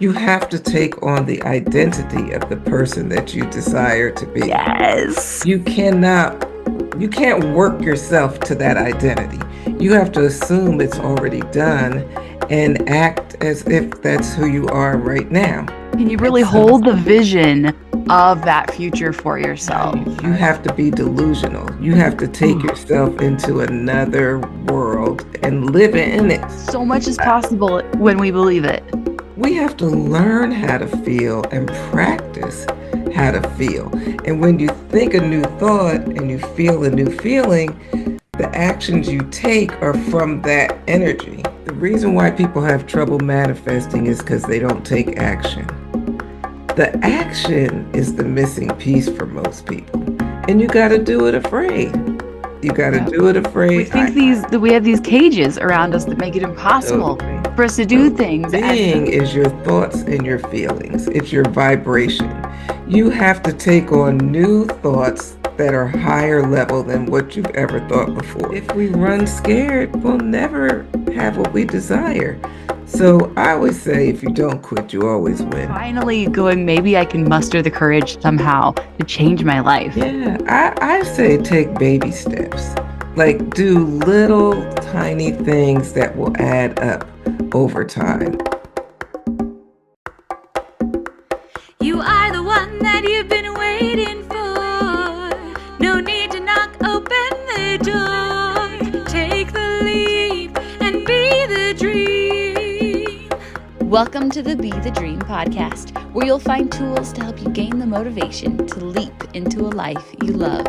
You have to take on the identity of the person that you desire to be. Yes. You cannot, you can't work yourself to that identity. You have to assume it's already done and act as if that's who you are right now. Can you And really so hold the vision of that future for right, yourself? you have to be delusional. You have to take Ooh, yourself into another world and live in it. so much is possible when we believe it. We have to learn how to feel and practice how to feel. And when you think a new thought and you feel a new feeling, the actions you take are from that energy. The reason why people have trouble manifesting is because they don't take action. The action is the missing piece for most people. And you got to do it afraid. You got to Yeah. do it We afraid. think that we have these cages around us that make it impossible Totally. for us to do So things. And being is your thoughts and your feelings. It's your vibration. You have to take on new thoughts that are higher level than what you've ever thought before. If we run scared, we'll never have what we desire. So I always say if you don't quit, you always win. finally going, maybe I can muster the courage somehow to change my life. Yeah, I say take baby steps. Like do little tiny things that will add up over time. You are the one that you've been waiting for. No need to knock open the door. Take the leap and be the dream. Welcome to the Be the Dream podcast, where you'll find tools to help you gain the motivation to leap into a life you love.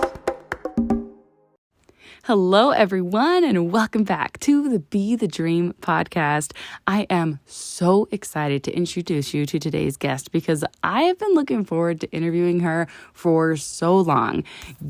Hello, everyone, and welcome back to the Be the Dream podcast. I am so excited to introduce you to today's guest because I have been looking forward to interviewing her for so long.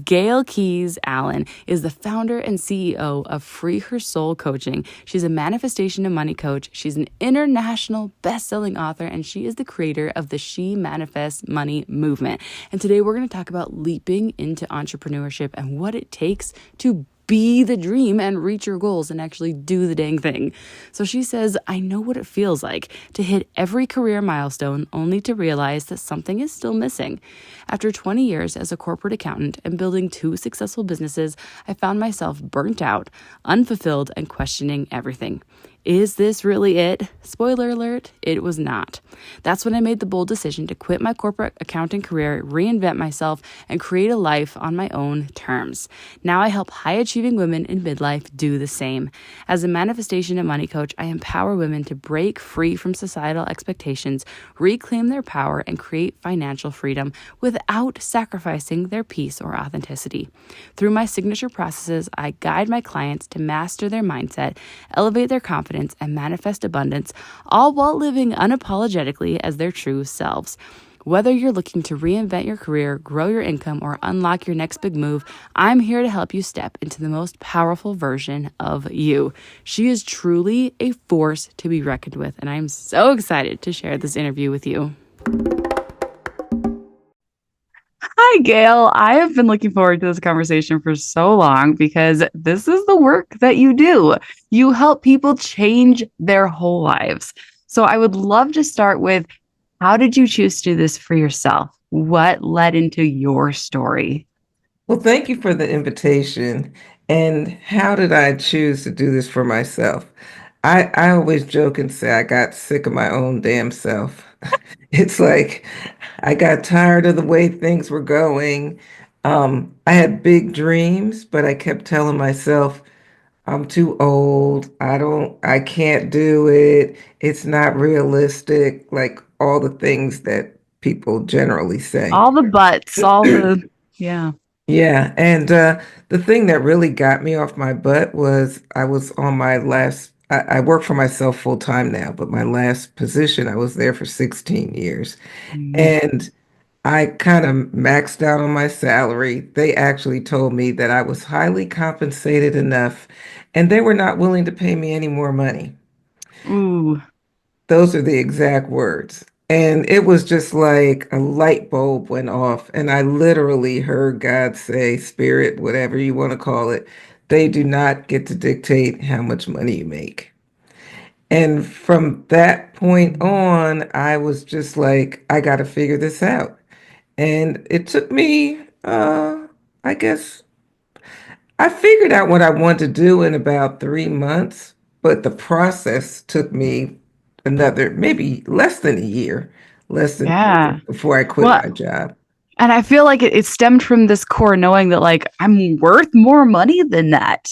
Gail Keys Allen is the founder and CEO of Free Her Soul Coaching. She's a manifestation and money coach. She's an international best-selling author, and she is the creator of the She Manifests Money movement. And today we're going to talk about leaping into entrepreneurship and what it takes to be the dream and reach your goals and actually do the dang thing. So she says, I know what it feels like to hit every career milestone only to realize that something is still missing. After 20 years as a corporate accountant and building 2 successful businesses, I found myself burnt out, unfulfilled, and questioning everything. Is this really it? Spoiler alert, it was not. That's when I made the bold decision to quit my corporate accounting career, reinvent myself, and create a life on my own terms. Now I help high-achieving women in midlife do the same. As a manifestation and money coach, I empower women to break free from societal expectations, reclaim their power, and create financial freedom without sacrificing their peace or authenticity. Through my signature processes, I guide my clients to master their mindset, elevate their confidence, and manifest abundance, all while living unapologetically as their true selves. Whether you're looking to reinvent your career, grow your income, or unlock your next big move, I'm here to help you step into the most powerful version of you. She is truly a force to be reckoned with, and I'm so excited to share this interview with you. Hi, Gail. I have been looking forward to this conversation for so long because this is the work that you do. You help people change their whole lives. So I would love to start with, how did you choose to do this for yourself? What led into your story? Well, thank you for the invitation. And how did I choose to do this for myself? I always joke and say I got sick of my own damn self. It's like I got tired of the way things were going. I had big dreams, but I kept telling myself, I'm too old. I can't do it. It's not realistic, like all the things that people generally say. All the buts, yeah. Yeah, and the thing that really got me off my butt was I was on my last, I work for myself full time now, but my last position, I was there for 16 years. Mm. And I kind of maxed out on my salary. They actually told me that I was highly compensated enough, and they were not willing to pay me any more money. Ooh, Those are the exact words. And it was just like a light bulb went off, and I literally heard God say, Spirit, whatever you want to call it, they do not get to dictate how much money you make. And from that point on, I was just like, I got to figure this out. And it took me, I guess, I figured out what I wanted to do in about 3 months, but the process took me another, maybe less than a year, less than a year Yeah. before I quit Well, my job. and I feel like it stemmed from this core knowing that like I'm worth more money than that.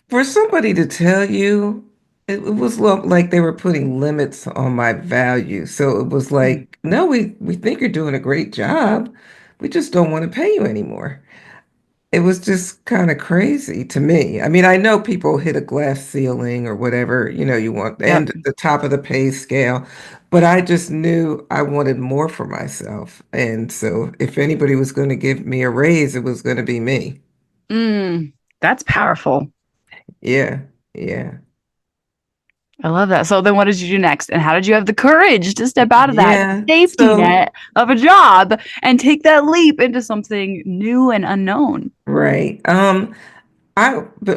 For somebody to tell you, it was like they were putting limits on my value. So it was Mm. like, no, we think you're doing a great job. We just don't want to pay you anymore. It was just kind of crazy to me. I mean, I know people hit a glass ceiling or whatever, you want the Yep. end, the top of the pay scale, but I just knew I wanted more for myself. And so if anybody was going to give me a raise, it was going to be me. Mm, that's powerful. Yeah, yeah. I love that. So then what did you do next? And how did you have the courage to step out of that Yeah. safety So, net of a job and take that leap into something new and unknown? right.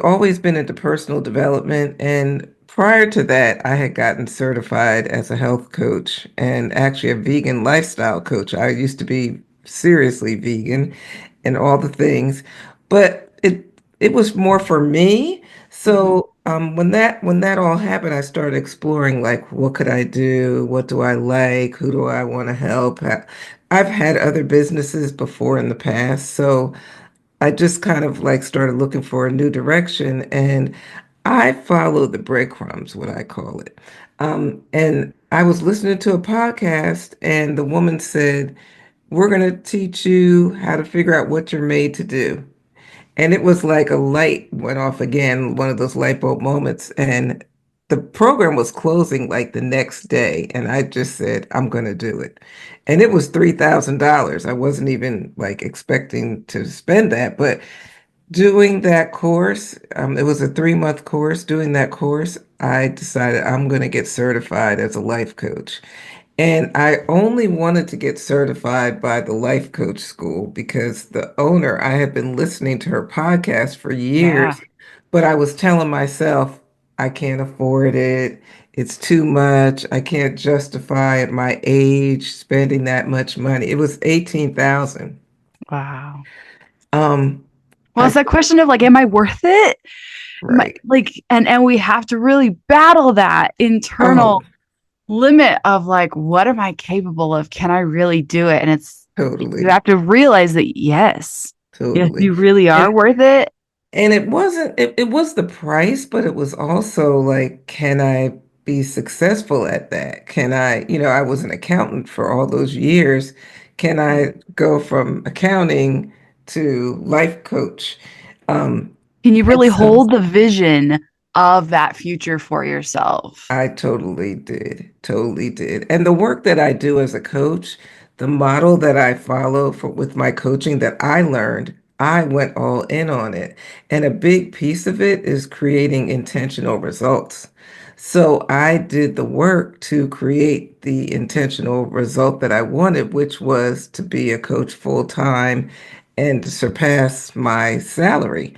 Always been into personal development, and prior to that, I had gotten certified as a health coach and actually a vegan lifestyle coach. I used to be seriously vegan and all the things, but it was more for me. Mhm. So when that all happened, I started exploring like what could I do? What do I like? Who do I want to help? I've had other businesses before in the past, so I just kind of like started looking for a new direction, and I followed the breadcrumbs, what I call it. And I was listening to a podcast, and the woman said, "We're going to teach you how to figure out what you're made to do." And it was like a light went off again, one of those light bulb moments. And the program was closing like the next day. And I just said, I'm going to do it. And it was $3,000. I wasn't even like expecting to spend that. But doing that course, it was a 3-month course. Doing that course, I decided I'm going to get certified as a life coach. And I only wanted to get certified by the life coach school because the owner, I had been listening to her podcast for Yeah. years, but I was telling myself, I can't afford it. It's too much. I can't justify at my age spending that much money. It was 18,000. Wow. Um, Well, I it's that question of like, am I worth it? right. Like, and we have to really battle that Oh, internal limit of like, what am I capable of? Can I really do it? And it's you totally, have to realize that yes, totally. you really are And worth it. And it wasn't, it was the price, but it was also like, can I be successful at that? Can I, I was an accountant for all those years. Can I go from accounting to life coach? Um, Can you and really so hold the vision of that future for yourself? I totally did. Totally did. And the work that I do as a coach, the model that I follow for with my coaching that I learned, I went all in on it. And a big piece of it is creating intentional results. So I did the work to create the intentional result that I wanted, which was to be a coach full time and to surpass my salary.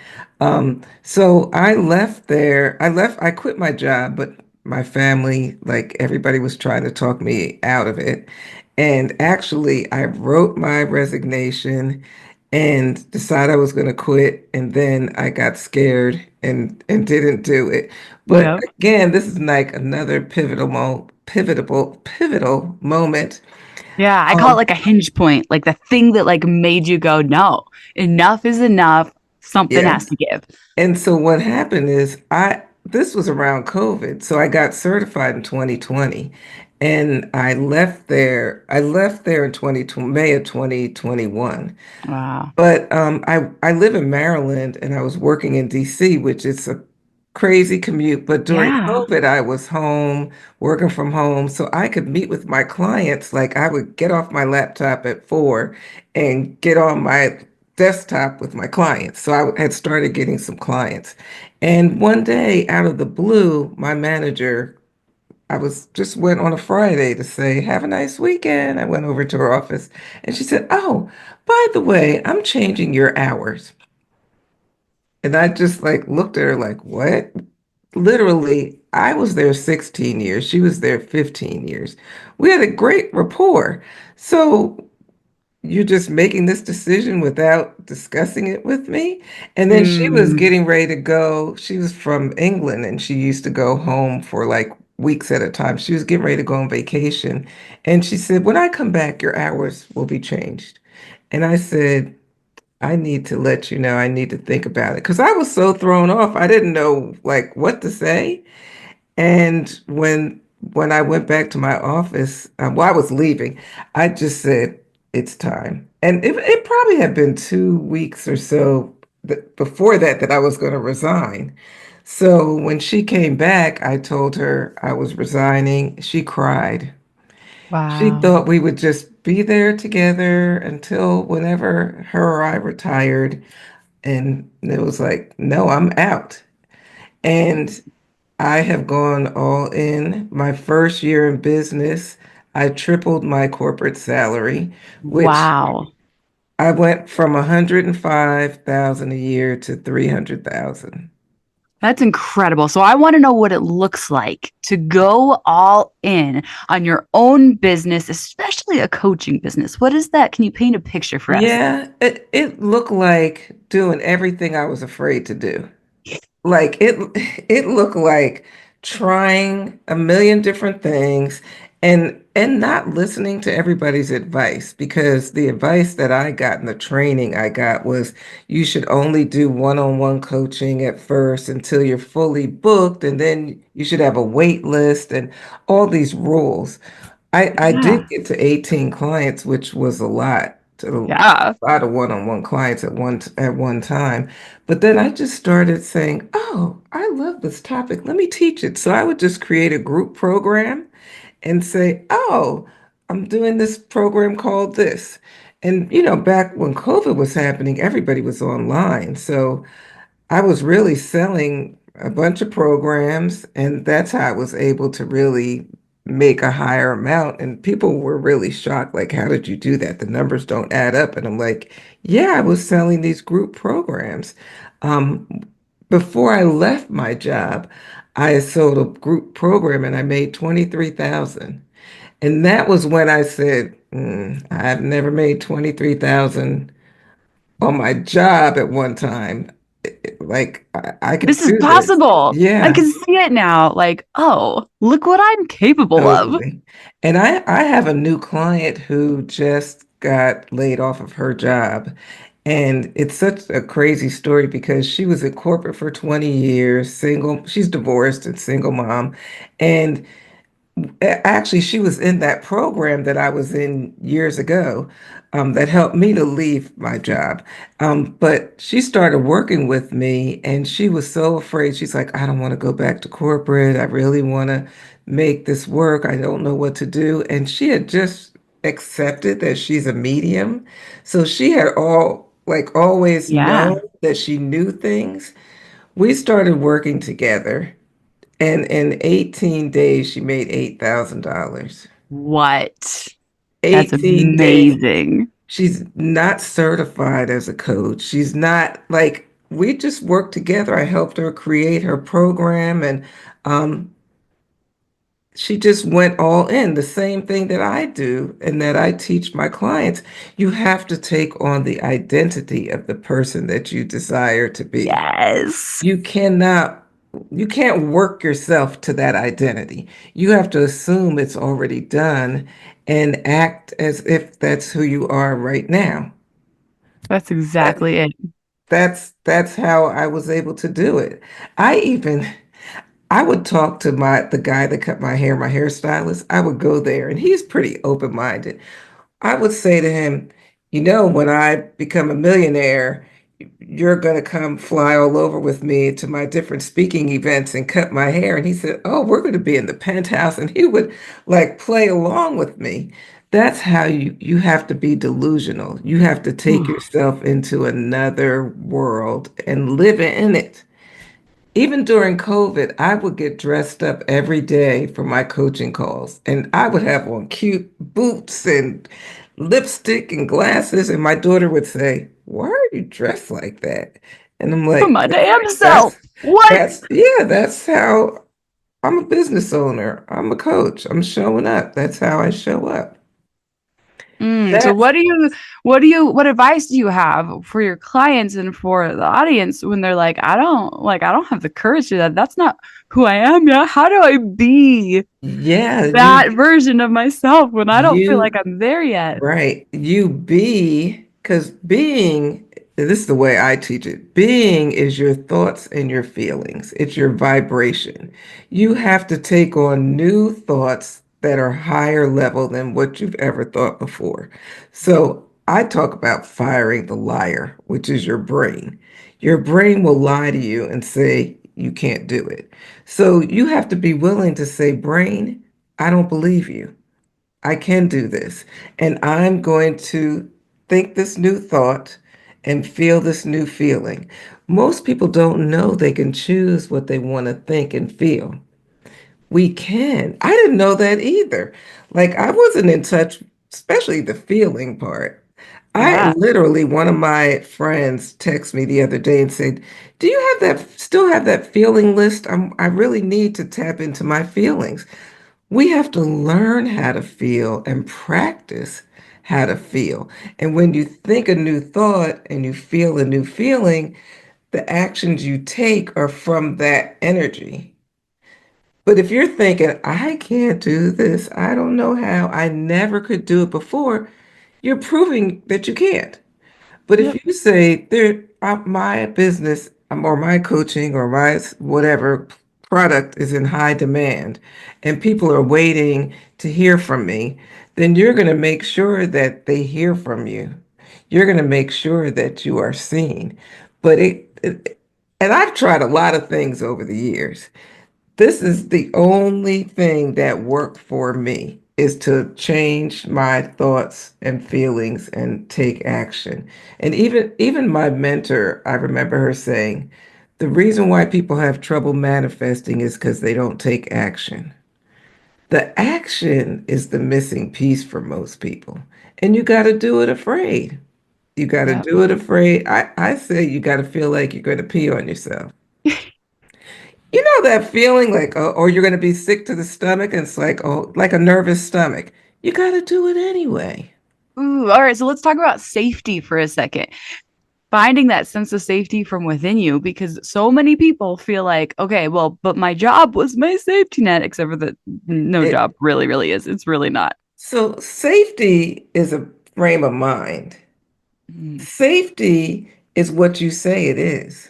So I left there. I quit my job, but my family, like everybody was trying to talk me out of it. And actually, I wrote my resignation and decided I was going to quit. And then I got scared and didn't do it. But Yep. again, this is like another pivotal moment. Yeah, I call it Um, like a hinge point, like the thing that like made you go, no, enough is enough. Something has yes. to give. And so what happened is this was around COVID. So I got certified in 2020 and I left there in 2020, May of 2021. Wow. But I live in Maryland and I was working in DC, which is a crazy commute. But during Yeah. COVID, I was home, working from home, so I could meet with my clients. Like I would get off my laptop at 4 and get on my desktop with my clients. So I had started getting some clients. And one day, out of the blue, my manager, I was just went on a Friday to say, have a nice weekend. I went over to her office and she said, "Oh, by the way, I'm changing your hours." And I just like looked at her like, what? Literally, I was there 16 years. She was there 15 years. We had a great rapport. So you're just making this decision without discussing it with me? And then she was Mm, getting ready to go. She was from England and she used to go home for like weeks at a time. She was getting ready to go on vacation. And she said, when I come back, your hours will be changed. And I said, I need to let you know, I need to think about it. Because I was so thrown off. I didn't know like what to say. And when I went back to my office, I was leaving, I just said, it's time. And it probably had been 2 weeks or so before that that I was going to resign. So when she came back, I told her I was resigning. She cried. She wow. thought we would just be there together until whenever her or I retired. And it was like, no, I'm out. And I have gone all in. My first year in business, I tripled my corporate salary, which Wow. I went from 105,000 a year to 300,000. That's incredible. So I want to know what it looks like to go all in on your own business, especially a coaching business. What is that? Can you paint a picture for us? Yeah, it looked like doing everything I was afraid to do. Like it looked like trying a million different things and not listening to everybody's advice because the advice that I got and the training I got was you should only do one-on-one coaching at first until you're fully booked and then you should have a wait list and all these rules. I Yeah. did get to 18 clients, which was a lot, to Yeah. a lot of one-on-one clients at one time. But then I just started saying, "Oh, I love this topic. Let me teach it." So I would just create a group program and say, "Oh, I'm doing this program called this." And back when COVID was happening, everybody was online. So I was really selling a bunch of programs, and that's how I was able to really make a higher amount. And people were really shocked, like, how did you do that? The numbers don't add up. And I'm like, yeah, I was selling these group programs. Um, Before I left my job, I sold a group program and I made 23,000. And that was when I said, I've never made 23,000 on my job at one time. Like I could This is do this. possible. I Yeah, can see it now. Like, oh, look what I'm capable of. totally. And I have a new client who just got laid off of her job. And it's such a crazy story because she was in corporate for 20 years, single, she's divorced and single mom. And actually, she was in that program that I was in years ago, that helped me to leave my job. But she started working with me and she was so afraid. She's like, I don't want to go back to corporate. I really want to make this work. I don't know what to do. And she had just accepted that she's a medium. So she had like always Yeah. known that she knew things. We started working together. And in 18 days, she made $8,000. What? That's 18 days. amazing. She's not certified as a coach. She's not like, we just worked together. I helped her create her program and um, she just went all in. The same thing that I do and that I teach my clients. You have to take on the identity of the person that you desire to be. Yes. You cannot, you can't work yourself to that identity. You have to assume it's already done and act as if that's who you are right now. That's That, exactly it. that's how I was able to do it. I even I would talk to the guy that cut my hairstylist. I would go there and he's pretty open-minded. I would say to him, when I become a millionaire, you're going to come fly all over with me to my different speaking events and cut my hair. And he said, oh, we're going to be in the penthouse. And he would like play along with me. That's how you have to be delusional. You have to take Whew. yourself into another world and live in it. Even during COVID, I would get dressed up every day for my coaching calls, and I would have on cute boots and lipstick and glasses. And my daughter would say, "Why are you dressed like that?" And I'm For like, my damn self. "That's What? that's yeah, that's how." I'm a business owner. I'm a coach. I'm showing up. That's how I show up. So That's what advice do you have for your clients and for the audience when they're I don't have the courage to do that. That's not who I am. Yeah. How do I be yeah, that version of myself when I don't feel like you I'm there yet? right. You be, because being, this is the way I teach it. Being is your thoughts and your feelings. It's your vibration. You have to take on new thoughts that are higher level than what you've ever thought before. So I talk about firing the liar, which is your brain. Your brain will lie to you and say you can't do it. So you have to be willing to say, brain, I don't believe you. I can do this. And I'm going to think this new thought and feel this new feeling. Most people don't know they can choose what they want to think and feel. We can. I didn't know that either. Like, I wasn't in touch, especially the feeling part. I Yeah. literally, one of my friends texted me the other day and said, "Do you have that, still have that feeling list? I really need to tap into my feelings." We have to learn how to feel and practice how to feel. And when you think a new thought and you feel a new feeling, the actions you take are from that energy. But if you're thinking, I can't do this, I don't know how, I never could do it before, you're proving that you can't. But if Yep. you say there, my business or my coaching or my whatever product is in high demand and people are waiting to hear from me, then you're going to make sure that they hear from you. You're going to make sure that you are seen. But and I've tried a lot of things over the years. This is the only thing that worked for me is to change my thoughts and feelings and take action. And even my mentor, I remember her saying, the reason why people have trouble manifesting is because they don't take action. The action is the missing piece for most people. And you got to do it afraid. You got to Yep. do it afraid. I say you got to feel like you're going to pee on yourself. You know that feeling like, or you're going to be sick to the stomach, and it's like, oh, like a nervous stomach. You got to do it anyway. Ooh, all right. So let's talk about safety for a second. Finding that sense of safety from within you, because so many people feel like, okay, well, but my job was my safety net, except for that no It, job really is. It's really not. so safety is a frame of mind. Mm, Safety is what you say it is.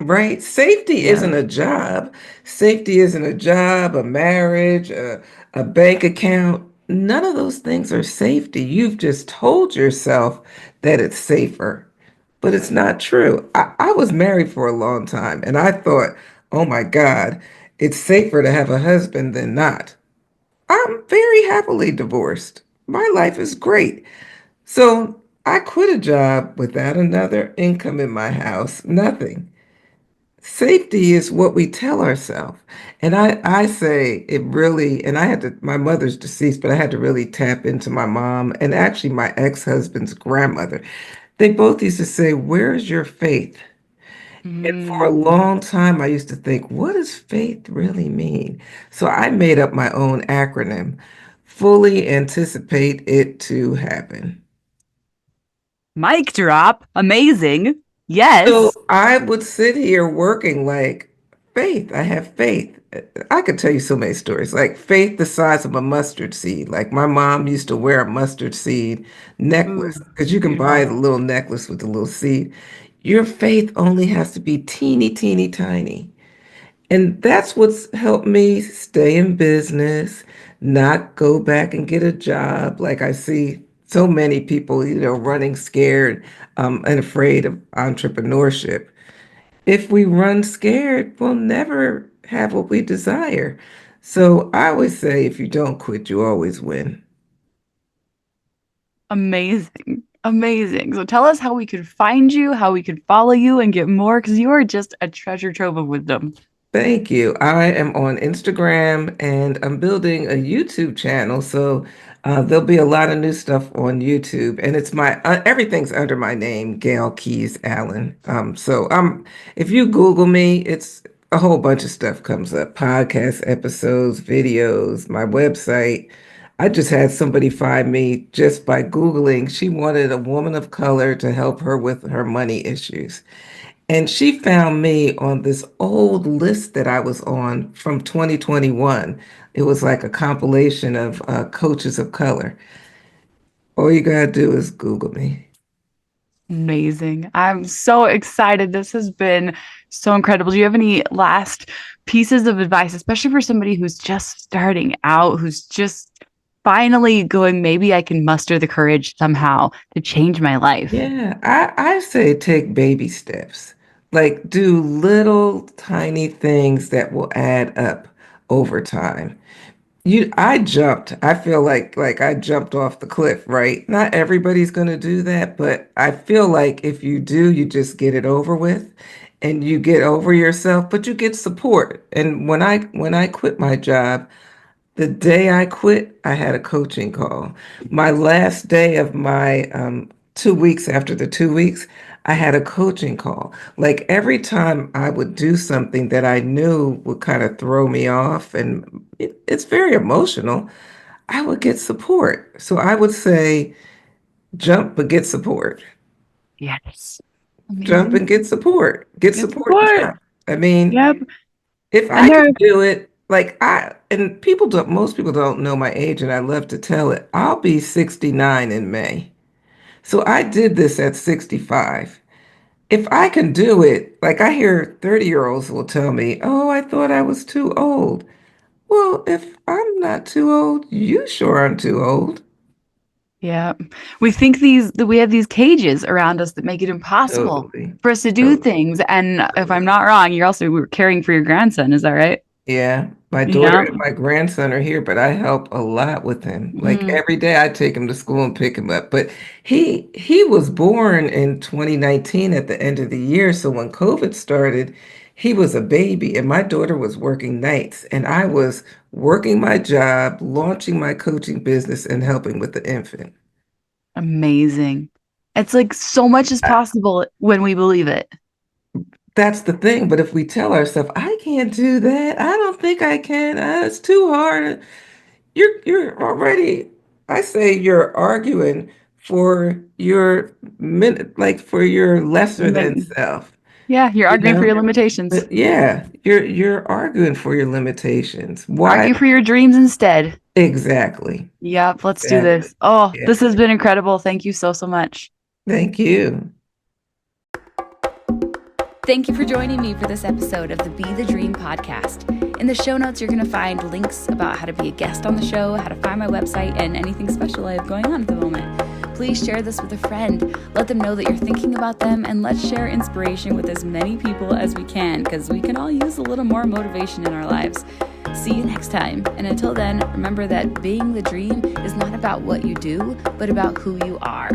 Right? Safety yeah. isn't a job. Safety isn't a job, a marriage, a bank account. None of those things are safety. You've just told yourself that it's safer, but it's not true. I was married for a long time and I thought, oh my God, it's safer to have a husband than not. I'm very happily divorced. My life is great. So I quit a job without another income in my house, nothing. Safety is what we tell ourselves. And I say it really, and I had to, my mother's deceased, but I had to really tap into my mom and actually my ex-husband's grandmother. They both used to say, "Where's your faith?" And for a Mm, long time, I used to think, what does faith really mean? So I made up my own acronym, fully anticipate it to happen. mic drop. Amazing. So Yes. I would sit here working like faith. I have faith. I could tell you so many stories, like faith the size of a mustard seed. Like my mom used to wear a mustard seed Ooh, necklace because you can buy beautiful. the little necklace with the little seed. Your faith only has to be teeny, teeny, tiny. And that's what's helped me stay in business, not go back and get a job. Like I see so many people, running scared, and afraid of entrepreneurship. If we run scared, we'll never have what we desire. So I always say, if you don't quit, you always win. Amazing. Amazing. So tell us how we could find you, how we could follow you and get more, because you are just a treasure trove of wisdom. Thank you. I am on Instagram and I'm building a YouTube channel. So there'll be a lot of new stuff on YouTube. And it's everything's under my name, Gail Keys Allen. So if you Google me, it's a whole bunch of stuff comes up, podcast episodes, videos, my website. I just had somebody find me just by Googling. She wanted a woman of color to help her with her money issues. And she found me on this old list that I was on from 2021. It was like a compilation of coaches of color. All you gotta do is Google me. Amazing. I'm so excited. This has been so incredible. Do you have any last pieces of advice, especially for somebody who's just starting out, who's just finally going, maybe I can muster the courage somehow to change my life? Yeah, I say take baby steps. Like do little tiny things that will add up over time. I jumped. I feel like I jumped off the cliff, right? Not everybody's going to do that, but I feel like if you do, you just get it over with and you get over yourself, but you get support. And when I quit my job, the day I quit, I had a coaching call. My last day of my 2 weeks after the 2 weeks, I had a coaching call. Like every time I would do something that I knew would kind of throw me off, and it's very emotional, I would get support. So I would say, jump, but get support. Yes. Jump Amazing. and get support. Get Good support, support. jump. I mean, Yep. if And I there, can do it, and most people don't know my age, and I love to tell it, I'll be 69 in May. So I did this at 65. If I can do it, like I hear 30-year-olds will tell me, oh, I thought I was too old. Well, if I'm not too old, you sure aren't too old. yeah. We think that we have these cages around us that make it impossible Totally. for us to do Totally. things. And if I'm not wrong, you're also caring for your grandson, is that right? Yeah, my daughter Yeah. and my grandson are here, but I help a lot with him. Like Mm, every day I take him to school and pick him up. But he was born in 2019 at the end of the year, so when COVID started, he was a baby and my daughter was working nights and I was working my job, launching my coaching business and helping with the infant. amazing. It's like so much is I- possible when we believe it. That's the thing, but if we tell ourselves, I can't do that, I don't think I can, it's too hard. You're already, I say you're arguing for your minute, like for your lesser than But self, yeah, you're you arguing for know? your limitations. But yeah, you're arguing for your limitations. Why? Argue for your dreams instead. Exactly. Yep, let's do Exactly. this. Oh, Yeah. this has been incredible. Thank you so, so much. Thank you. Thank you for joining me for this episode of the Be the Dream podcast. In the show notes, you're going to find links about how to be a guest on the show, how to find my website, and anything special I have going on at the moment. Please share this with a friend. Let them know that you're thinking about them, and let's share inspiration with as many people as we can, because we can all use a little more motivation in our lives. See you next time. And until then, remember that being the dream is not about what you do, but about who you are.